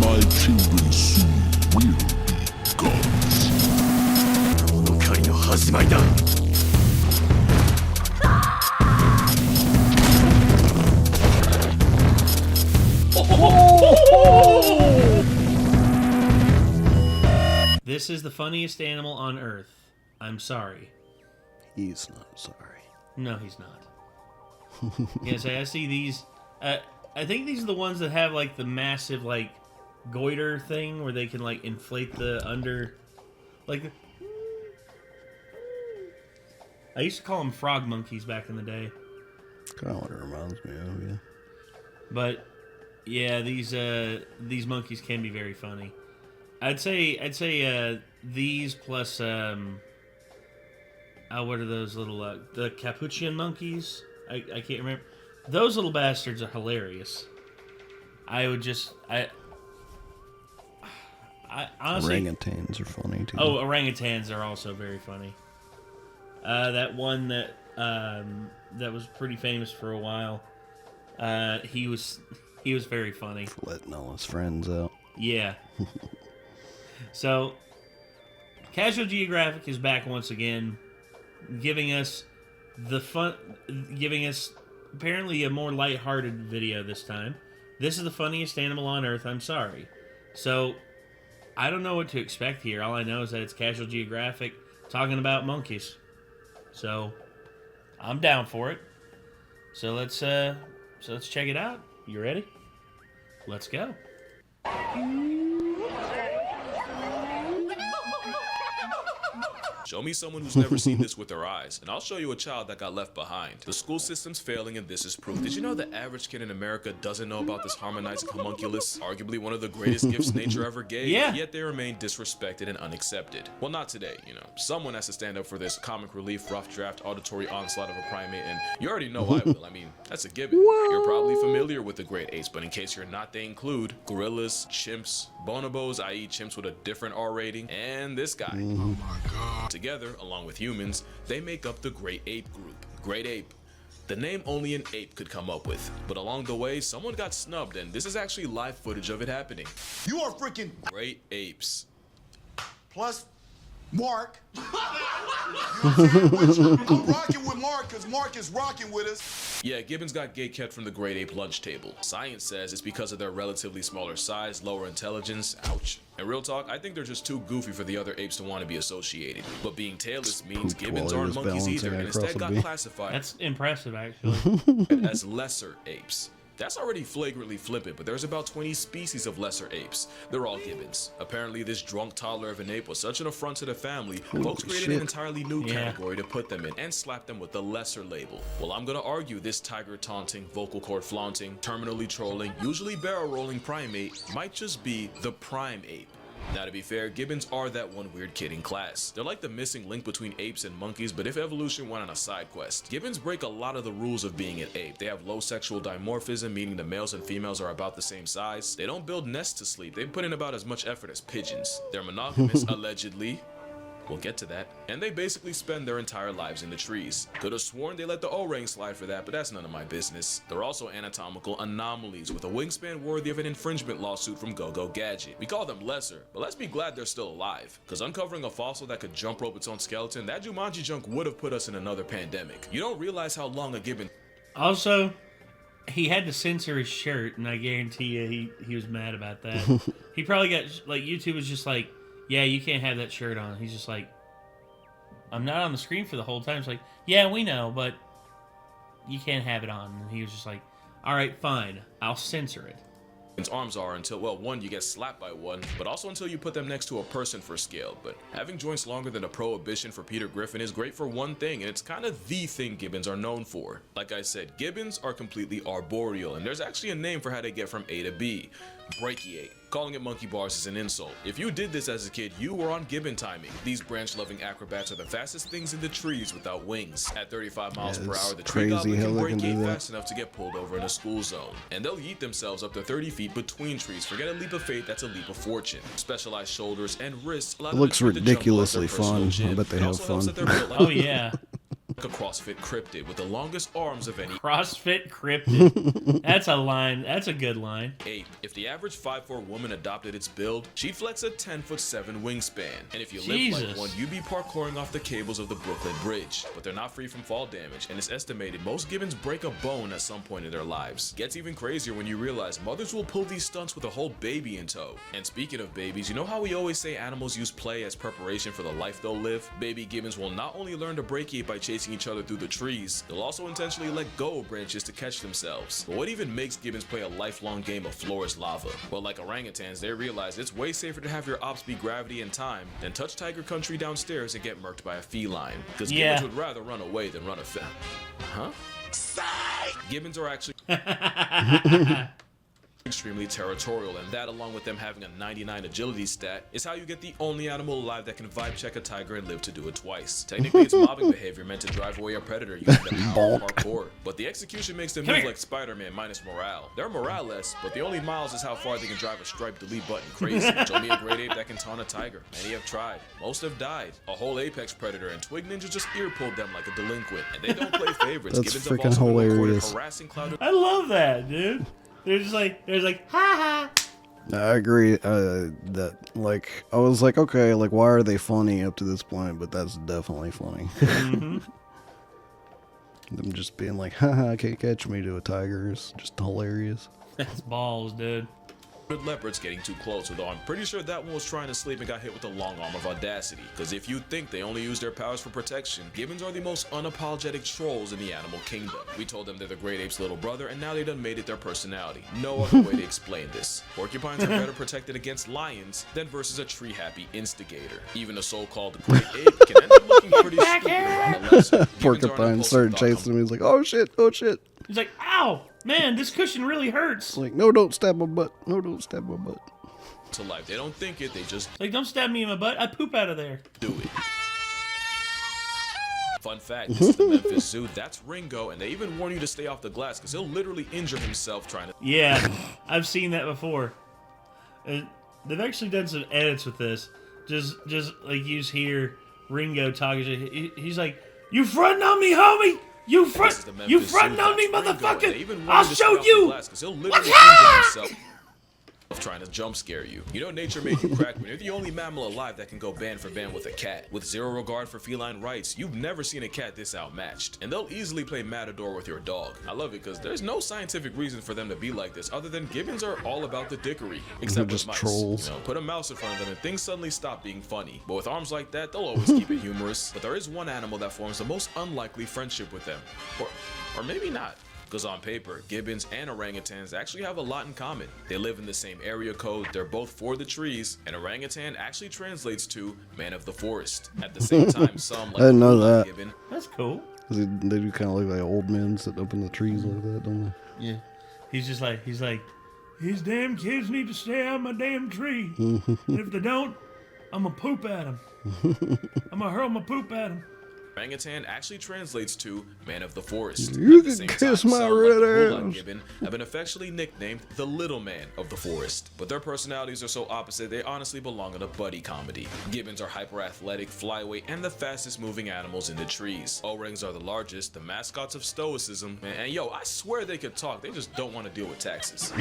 My children soon will be gods. この狩りの始まりだ。This is the funniest animal on Earth. I'm sorry. He's not sorry. No, he's not. Yes, I see these. I think these are the ones that have like the massive like goiter thing where they can like inflate the under. Like, I used to call them frog monkeys back in the day. Kind of what it reminds me of, yeah. But yeah, these monkeys can be very funny. I'd say these plus what are those little the capuchin monkeys? I can't remember. Those little bastards are hilarious. I honestly, orangutans are funny too. Oh, orangutans are also very funny. That one that was pretty famous for a while. He was very funny. For letting all his friends out. Yeah. So, Casual Geographic is back once again, giving us apparently a more lighthearted video this time. This is the funniest animal on Earth, I'm sorry. So, I don't know what to expect here. All I know is that it's Casual Geographic talking about monkeys. So, I'm down for it. So let's check it out. You ready? Let's go. Show me someone who's never seen this with their eyes, and I'll show you a child that got left behind. The school system's failing, and this is proof. Did you know the average kid in America doesn't know about this harmonizing homunculus? Arguably one of the greatest gifts nature ever gave, yeah. Yet they remain disrespected and unaccepted. Well, not today, you know. Someone has to stand up for this comic relief, rough draft, auditory onslaught of a primate, and you already know I will. I mean, that's a given. You're probably familiar with the great apes, but in case you're not, they include gorillas, chimps, bonobos, i.e. chimps with a different R rating, and this guy. Oh my god. Together, along with humans, they make up the Great Ape group. Great Ape. The name only an ape could come up with. But along the way, someone got snubbed, and this is actually live footage of it happening. You are freaking Great Apes. plus Mark. You know what I'm saying? I'm rocking with Mark because Mark is rocking with us. Yeah, gibbons got gatekept from the Great Ape lunch table. Science says it's because of their relatively smaller size, lower intelligence. Ouch. And real talk, I think they're just too goofy for the other apes to want to be associated. But being tailless means gibbons aren't monkeys either, and instead got classified. That's impressive, actually. As lesser apes. That's already flagrantly flippant, but there's about 20 species of lesser apes. They're all gibbons. Apparently, this drunk toddler of an ape was such an affront to the family, folks created an entirely new category to put them in and slap them with the lesser label. Well, I'm gonna argue this tiger taunting, vocal cord flaunting, terminally trolling, usually barrel rolling primate might just be the prime ape. Now, to be fair, gibbons are that one weird kid in class. They're like the missing link between apes and monkeys, but if evolution went on a side quest. Gibbons break a lot of the rules of being an ape. They have low sexual dimorphism, meaning the males and females are about the same size. They don't build nests to sleep. They put in about as much effort as pigeons. They're monogamous, allegedly. We'll get to that. And they basically spend their entire lives in the trees. Could have sworn they let the orang slide for that, but that's none of my business. They're also anatomical anomalies with a wingspan worthy of an infringement lawsuit from Go-Go Gadget. We call them lesser, but let's be glad they're still alive. Cause uncovering a fossil that could jump rope its own skeleton, that Jumanji junk would have put us in another pandemic. You don't realize how long a gibbon... Also, he had to censor his shirt, and I guarantee you he was mad about that. He probably got, like, YouTube was just like, yeah, you can't have that shirt on. He's just like, I'm not on the screen for the whole time. It's like, yeah, we know, but you can't have it on. And he was just like, all right, fine. I'll censor it. Arms are until, well, one, you get slapped by one, but also until you put them next to a person for scale. But having joints longer than a prohibition for Peter Griffin is great for one thing, and it's kind of the thing gibbons are known for. Like I said, gibbons are completely arboreal, and there's actually a name for how they get from A to B. Brachiate. Calling it monkey bars is an insult. If you did this as a kid, you were on gibbon timing. These branch-loving acrobats are the fastest things in the trees without wings. At 35 miles per hour, the tree goblin can break gate fast enough to get pulled over in a school zone. And they'll yeet themselves up to 30 feet between trees. Forget a leap of faith, that's a leap of fortune. Specialized shoulders and wrists. It looks ridiculously fun. I bet they have fun. Oh, yeah. a CrossFit cryptid with the longest arms of any CrossFit cryptid. That's a line. That's a good line. ape. If the average 5'4" woman adopted its build, she'd flex a 10'7" wingspan. And if you live like one, you'd be parkouring off the cables of the Brooklyn Bridge. But they're not free from fall damage, and it's estimated most gibbons break a bone at some point in their lives. Gets even crazier when you realize mothers will pull these stunts with a whole baby in tow. And speaking of babies, you know how we always say animals use play as preparation for the life they'll live? Baby gibbons will not only learn to brachiate by chasing each other through the trees, they'll also intentionally let go of branches to catch themselves. But what even makes gibbons play a lifelong game of floor is lava? Well, like orangutans, they realize it's way safer to have your ops be gravity and time than touch tiger country downstairs and get murked by a feline. Because gibbons would rather run away than run a Gibbons are actually extremely territorial, and that, along with them having a 99 agility stat, is how you get the only animal alive that can vibe check a tiger and live to do it twice. Technically, it's mobbing behavior meant to drive away a predator using the power of parkour, but the execution makes them move like Spider-Man minus morale. They're morale-less, but the only miles is how far they can drive a striped delete button crazy. Show me a great ape that can taunt a tiger. Many have tried. Most have died. A whole apex predator and twig ninja just ear-pulled them like a delinquint, and they don't play favorites. That's Gibbons have freaking also been recorded hilarious. harassing cloud. I love that, dude. There's like, ha ha. I agree. That like I was like, okay, like why are they funny up to this point? But that's definitely funny. Mm-hmm. Them just being like, haha, can't catch me to a tiger is just hilarious. That's balls, dude. Leopards getting too close, although I'm pretty sure that one was trying to sleep and got hit with the long arm of audacity. Because if you think they only use their powers for protection, gibbons are the most unapologetic trolls in the animal kingdom. We told them they're the great ape's little brother, and now they done made it their personality. No other way to explain this. Porcupines are better protected against lions than versus a tree-happy instigator. Even a so-called great ape can end up looking pretty stupid around a lesson. Porcupine started chasing him. He's like, oh shit, oh shit. He's like, ow, man, this cushion really hurts. Like, no, don't stab my butt. No, don't stab my butt. To life. They don't think it, they just Like, don't stab me in my butt. I poop out of there. do it. Fun fact, this is the Memphis Zoo. That's Ringo, and they even warn you to stay off the glass because he'll literally injure himself trying to. Yeah, I've seen that before. They've actually done some edits with this. Just like you hear Ringo talking. He's like, "You frontin' on me, homie? You frontin' on me, motherfucker? I'll show you." He'll literally injure himself trying to jump scare you. You know nature made you crack, but you're the only mammal alive that can go band for band with a cat. With zero regard for feline rights, you've never seen a cat this outmatched. And they'll easily play Matador with your dog. I love it because there's no scientific reason for them to be like this other than gibbons are all about the dickery. Except just with mice. trolls. You know, put a mouse in front of them and things suddenly stop being funny. But with arms like that, they'll always keep it humorous. But there is one animal that forms the most unlikely friendship with them. Or maybe not. Because on paper, gibbons and orangutans actually have a lot in common. They live in the same area code, they're both for the trees, and orangutan actually translates to man of the forest. At the same time, some like I didn't know that. gibbon, That's cool. They do kind of look like old men sitting up in the trees like that, don't they? Yeah. He's like, these damn kids need to stay on my damn tree. And if they don't, I'm gonna poop at them. I'm gonna hurl my poop at them. orangutan actually translates to man of the forest. You At the can same kiss time, my some, red like the Hula ass. gibbon, have been affectionately nicknamed the little man of the forest. But their personalities are so opposite, they honestly belong in a buddy comedy. Gibbons are hyper athletic, flyweight, and the fastest moving animals in the trees. Orangs are the largest, the mascots of stoicism, and yo, I swear they could talk, they just don't want to deal with taxes.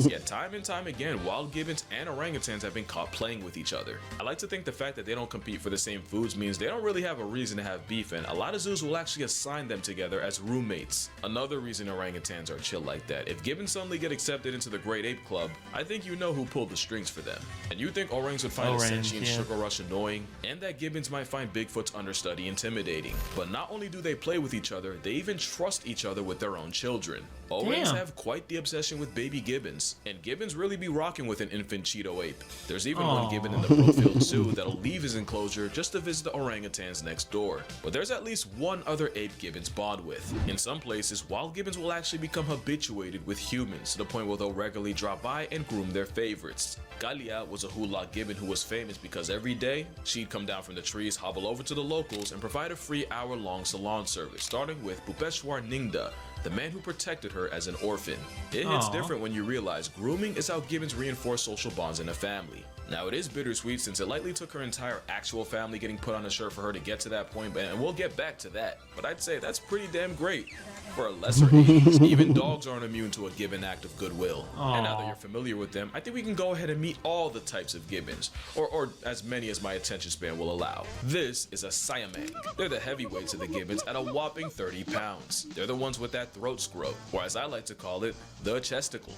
Yet time and time again, wild gibbons and orangutans have been caught playing with each other. I like to think the fact that they don't compete for the same foods means they don't really have a reason to have beef, and a lot of zoos will actually assign them together as roommates. Another reason orangutans are chill like that. If gibbons suddenly get accepted into the Great Ape Club, I think you know who pulled the strings for them. And you think orangs would find a sentient sugar rush annoying, and that gibbons might find Bigfoot's understudy intimidating. But not only do they play with each other, they even trust each other with their own children. Orangs have quite the obsession with baby gibbons, and gibbons really be rocking with an infant Cheeto ape. There's even one gibbon in the Brookfield Zoo that'll leave his enclosure just to visit the orangutans next door. But there's at least one other ape gibbons bond with. In some places, wild gibbons will actually become habituated with humans to the point where they'll regularly drop by and groom their favorites. Galia was a hula gibbon who was famous because every day, she'd come down from the trees, hobble over to the locals, and provide a free hour-long salon service, starting with Pupeshwar Ningda, the man who protected her as an orphan. It hits different when you realize grooming is how gibbons reinforce social bonds in a family. Now, it is bittersweet since it likely took her entire actual family getting put on a shirt for her to get to that point, and we'll get back to that. But I'd say that's pretty damn great. For a lesser age, even dogs aren't immune to a gibbon act of goodwill. And now that you're familiar with them, I think we can go ahead and meet all the types of gibbons, or as many as my attention span will allow. This is a Siamang. They're the heavyweights of the gibbons at a whopping 30 pounds. They're the ones with that throat scrub, or as I like to call it, the chesticle.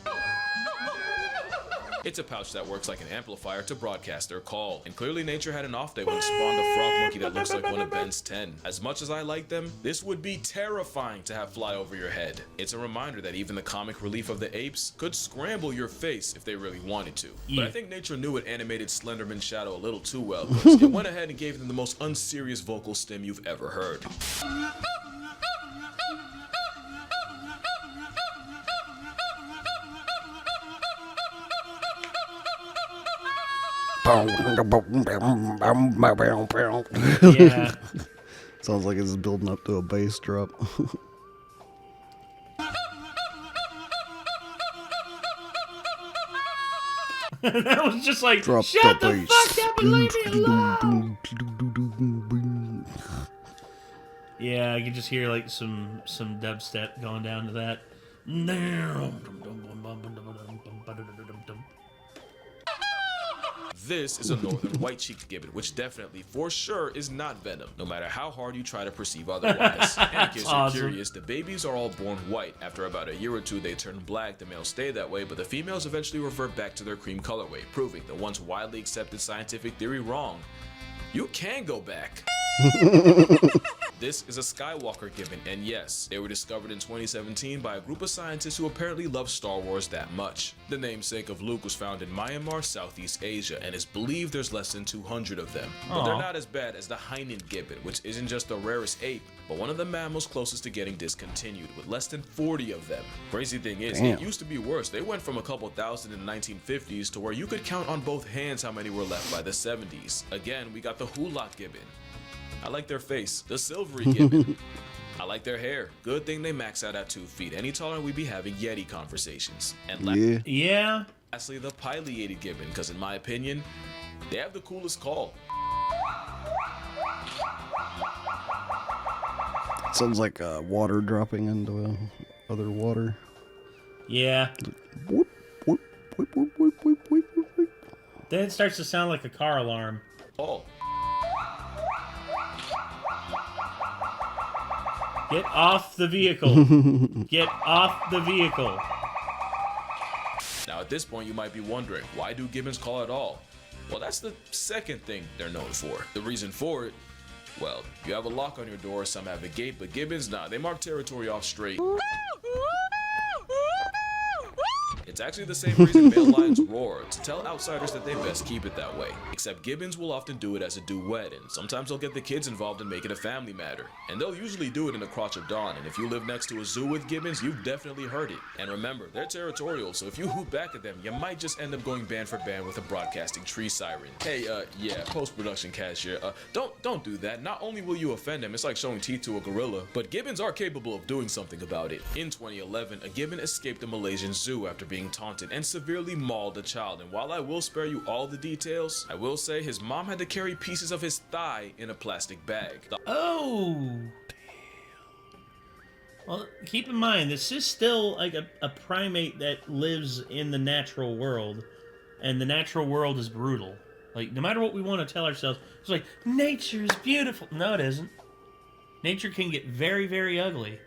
It's a pouch that works like an amplifier to broadcast their call, and clearly nature had an off day when it spawned a frog monkey that looks like one of Ben's 10. As much as I like them, this would be terrifying to have fly over your head. It's a reminder that even the comic relief of the apes could scramble your face if they really wanted to. But I think nature knew it animated Slenderman's shadow a little too well, because it went ahead and gave them the most unserious vocal stim you've ever heard. Yeah. Sounds like it's building up to a bass drop. That was just like, Drop shut the bass. fuck up and leave me alone. Yeah, I could just hear like some dubstep going down to that. This is a northern white-cheeked gibbon, which definitely, for sure, is not venom, no matter how hard you try to perceive otherwise. And in case you're curious, the babies are all born white. After about a year or two, they turn black. The males stay that way, but the females eventually revert back to their cream colorway, proving the once widely accepted scientific theory wrong. You can go back. This is a Skywalker gibbon, and yes, they were discovered in 2017 by a group of scientists who apparently love Star Wars that much. The namesake of Luke was found in Myanmar, Southeast Asia, and it's believed there's less than 200 of them. But they're not as bad as the Hainan gibbon, which isn't just the rarest ape, but one of the mammals closest to getting discontinued, with less than 40 of them. Crazy thing is, it used to be worse. They went from a couple thousand in the 1950s to where you could count on both hands how many were left by the 70s. Again, we got the Hulot gibbon. I like their face, the silvery gibbon. I like their hair. Good thing they max out at 2 feet. Any taller, we'd be having Yeti conversations. And lastly, the pileated gibbon, because in my opinion, they have the coolest call. Sounds like water dropping into other water. Yeah. Whoop, whoop, whoop, whoop, whoop, whoop, whoop, whoop. Then it starts to sound like a car alarm. Oh. Get off the vehicle. Get off the vehicle. Now at this point you might be wondering, why do gibbons call at all? Well, that's the second thing they're known for. The reason for it, well, you have a lock on your door, some have a gate, but gibbons, nah, they mark territory off straight. It's actually the same reason male lions roar, to tell outsiders that they best keep it that way. Except gibbons will often do it as a duet, and sometimes they'll get the kids involved and make it a family matter. And they'll usually do it in the crotch of dawn, and if you live next to a zoo with gibbons, you've definitely heard it. And remember, they're territorial, so if you hoot back at them, you might just end up going band for band with a broadcasting tree siren. Hey, yeah, post-production cashier, don't do that. Not only will you offend them, it's like showing teeth to a gorilla, but gibbons are capable of doing something about it. In 2011, a gibbon escaped a Malaysian zoo after being taunted and severely mauled a child, and while I will spare you all the details, I will say his mom had to carry pieces of his thigh in a plastic bag. Oh, well, keep in mind, this is still like a primate that lives in the natural world, and the natural world is brutal. Like, no matter what we want to tell ourselves, it's like, nature is beautiful. No, it isn't. Nature can get very, very ugly.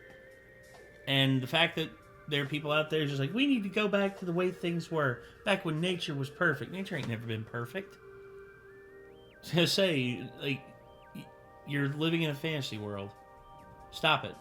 And the fact that there are people out there just like, we need to go back to the way things were, back when nature was perfect. Nature ain't never been perfect. I was gonna say, like, you're living in a fantasy world. Stop it.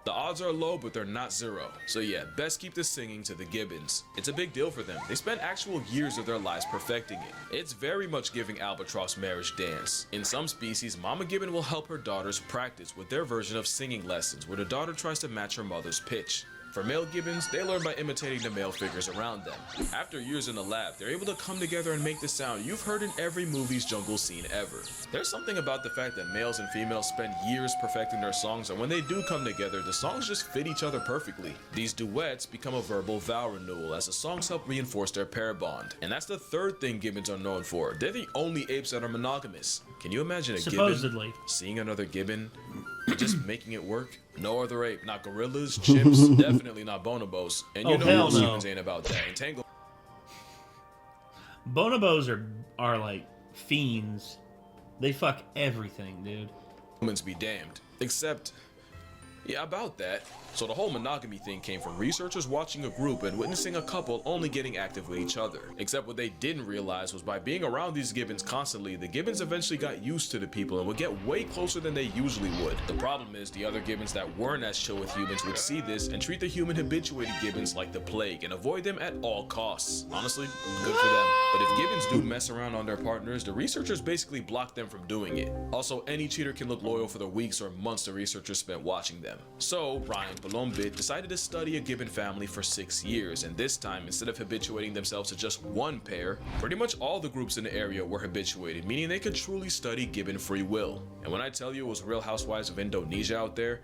The odds are low, but they're not zero. So yeah, best keep the singing to the gibbons. It's a big deal for them. They spent actual years of their lives perfecting it. It's very much giving albatross marriage dance. In some species, Mama Gibbon will help her daughters practice with their version of singing lessons, where the daughter tries to match her mother's pitch. For male gibbons, they learn by imitating the male figures around them. After years in the lab, they're able to come together and make the sound you've heard in every movie's jungle scene ever. There's something about the fact that males and females spend years perfecting their songs, and when they do come together, the songs just fit each other perfectly. These duets become a verbal vow renewal as the songs help reinforce their pair bond. And that's the third thing gibbons are known for. They're the only apes that are monogamous. Can you imagine a gibbon seeing another gibbon and just making it work? No other ape, not gorillas, chimps, definitely not bonobos. And you know most humans ain't about that. Entangle. Bonobos are like fiends. They fuck everything, dude. Humans be damned. Except, yeah, about that. So the whole monogamy thing came from researchers watching a group and witnessing a couple only getting active with each other. Except what they didn't realize was by being around these gibbons constantly, the gibbons eventually got used to the people and would get way closer than they usually would. The problem is the other gibbons that weren't as chill with humans would see this and treat the human habituated gibbons like the plague and avoid them at all costs. Honestly, good for them. But if gibbons do mess around on their partners, the researchers basically block them from doing it. Also, any cheater can look loyal for the weeks or months the researchers spent watching them. So, Ryan Bolombit decided to study a gibbon family for 6 years, and this time, instead of habituating themselves to just one pair, pretty much all the groups in the area were habituated, meaning they could truly study gibbon free will. And when I tell you it was Real Housewives of Indonesia out there,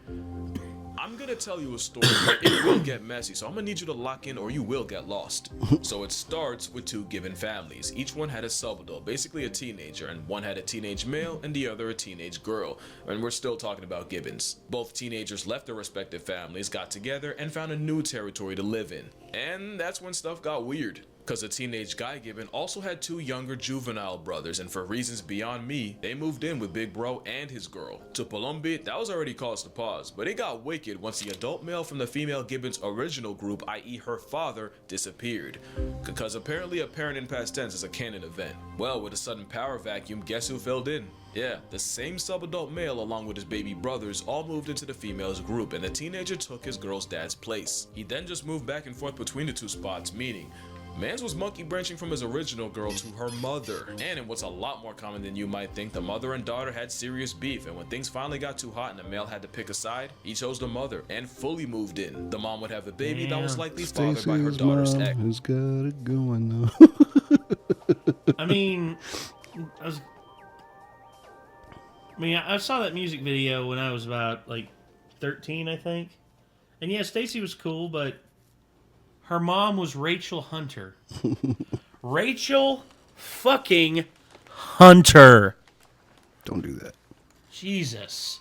I'm gonna tell you a story where it will get messy, so I'm gonna need you to lock in or you will get lost. So it starts with two gibbon families. Each one had a sub-adult, basically a teenager, and one had a teenage male and the other a teenage girl. And we're still talking about gibbons. Both teenagers left their respective families, got together, and found a new territory to live in. And that's when stuff got weird. Because the teenage guy gibbon also had two younger juvenile brothers, and for reasons beyond me, they moved in with Big Bro and his girl. To Palombit, that was already cause to pause, but it got wicked once the adult male from the female gibbon's original group, i.e. her father, disappeared. Because apparently a parent in past tense is a canon event. Well, with a sudden power vacuum, guess who filled in? Yeah, the same sub-adult male along with his baby brothers all moved into the female's group, and the teenager took his girl's dad's place. He then just moved back and forth between the two spots, meaning Mans was monkey branching from his original girl to her mother. And in what's a lot more common than you might think, the mother and daughter had serious beef, and when things finally got too hot and the male had to pick a side, he chose the mother and fully moved in. The mom would have a baby that was likely fathered by her daughter's ex. Who's got it going now? I mean, I saw that music video when I was about like 13, I think. And yeah, Stacy was cool, but her mom was Rachel Hunter. Rachel fucking Hunter. Don't do that. Jesus.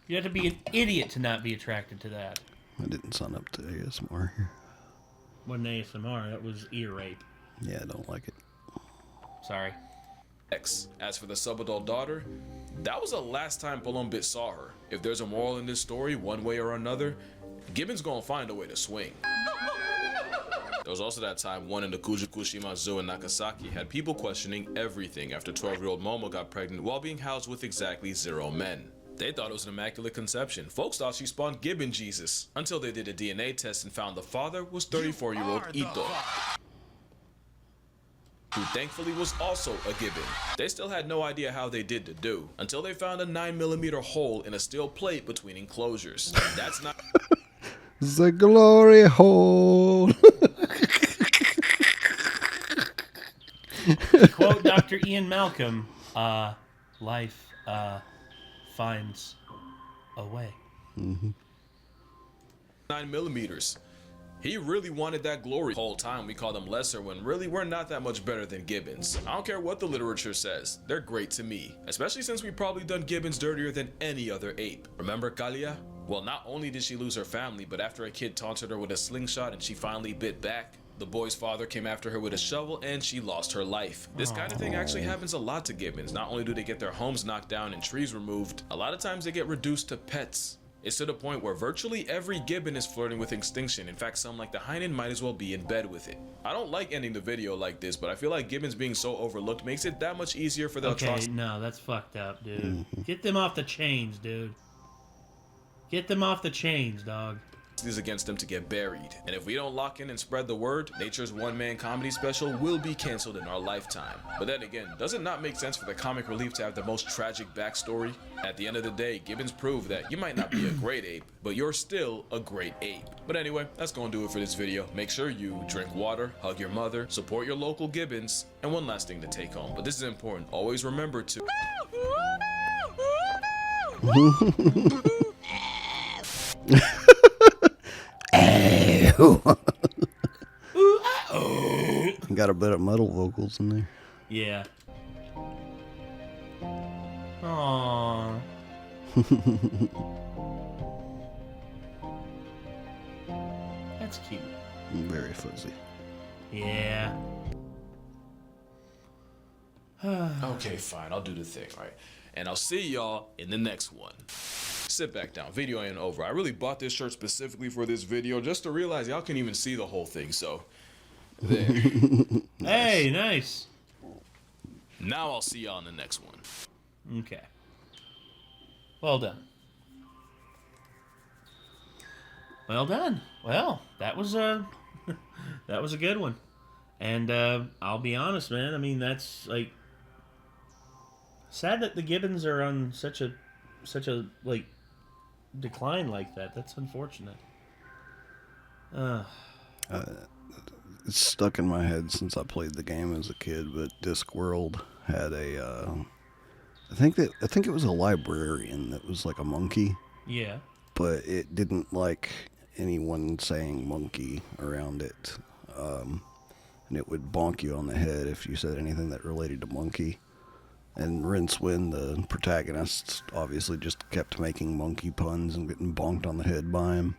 You have to be an idiot to not be attracted to that. I didn't sign up to ASMR here. Wasn't ASMR, that was ear rape. Yeah, I don't like it. Sorry. As for the sub-adult daughter, that was the last time Palombit saw her. If there's a moral in this story, one way or another, Gibbon's gonna find a way to swing. There was also that time one in the Kujukushima Zoo in Nagasaki had people questioning everything after 12-year-old Momo got pregnant while being housed with exactly 0 men. They thought it was an immaculate conception. Folks thought she spawned Gibbon Jesus, until they did a DNA test and found the father was 34-year-old Ito, who thankfully was also a gibbon. They still had no idea how they did the do, until they found a 9mm hole in a steel plate between enclosures. That's not the glory hole. To quote Dr. Ian Malcolm, life finds a way. 9mm. He really wanted that glory. The whole time we call them lesser when really we're not that much better than gibbons. I don't care what the literature says, they're great to me. Especially since we've probably done gibbons dirtier than any other ape. Remember Kalia? Well, not only did she lose her family, but after a kid taunted her with a slingshot and she finally bit back, the boy's father came after her with a shovel and she lost her life. This kind of thing actually happens a lot to gibbons. Not only do they get their homes knocked down and trees removed, a lot of times they get reduced to pets. It's to the point where virtually every gibbon is flirting with extinction. In fact, some like the hyena might as well be in bed with it. I don't like ending the video like this, but I feel like gibbons being so overlooked makes it that much easier for the Okay, no, that's fucked up, dude. Get them off the chains, dude. Get them off the chains, dog. is against them to get buried. And if we don't lock in and spread the word, nature's one-man comedy special will be canceled in our lifetime. But then again, does it not make sense for the comic relief to have the most tragic backstory? At the end of the day, Gibbons proved that you might not be a great ape, but you're still a great ape. But anyway, that's gonna do it for this video. Make sure you drink water, hug your mother, support your local Gibbons, and one last thing to take home. But this is important. Always remember to... Got a bit of metal vocals in there. Yeah. Aww. That's cute. Very fuzzy. Yeah. Okay, fine, I'll do the thing, right? And I'll see y'all in the next one. Sit back down, video ain't over. I really bought this shirt specifically for this video just to realize y'all can't even see the whole thing, so there. Hey, nice. Now I'll see y'all in the next one. Okay. Well done. Well done. Well, that was a that was a good one. And I'll be honest, man. I mean, that's like sad that the Gibbons are on such a like decline like that. That's unfortunate. It's stuck in my head since I played the game as a kid, but Discworld had a I think it was a librarian that was like a monkey. Yeah. But it didn't like anyone saying monkey around it. And it would bonk you on the head if you said anything that related to monkey. And Rincewind, the protagonist, obviously just kept making monkey puns and getting bonked on the head by him.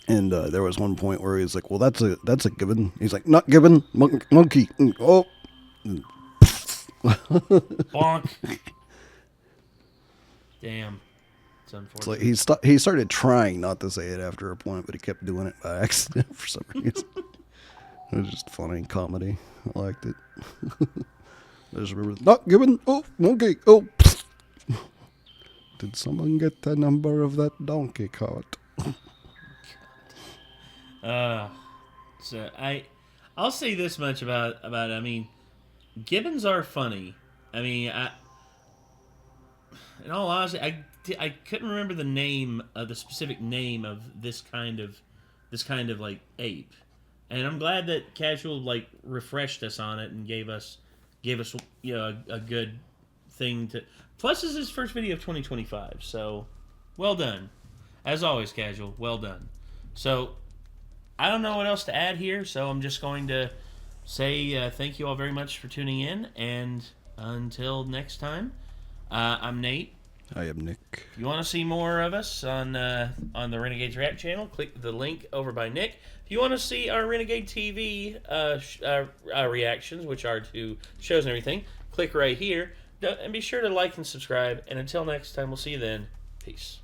And there was one point where he was like, "Well, that's a gibbon." He's like, "Not gibbon, monkey." Oh, bonk. Damn, it's unfortunate. it's like he started trying not to say it after a point, but he kept doing it by accident for some reason. It was just funny comedy. I liked it. I just remember, "Not gibbon, oh, monkey, oh." Did someone get the number of that donkey cart? So I'll say this much about it. I mean, Gibbons are funny. I mean, in all honesty, I couldn't remember the specific name of this kind of like ape, and I'm glad that Casual like refreshed us on it and gave us you know a good thing to. Plus, this is his first video of 2025, so well done, as always, Casual. Well done. So I don't know what else to add here, so I'm just going to say thank you all very much for tuning in, and until next time, I'm Nate. I am Nick. If you want to see more of us on the Renegades Rap channel, click the link over by Nick. If you want to see our Renegade TV reactions, which are to shows and everything, click right here. And be sure to like and subscribe. And until next time, we'll see you then. Peace.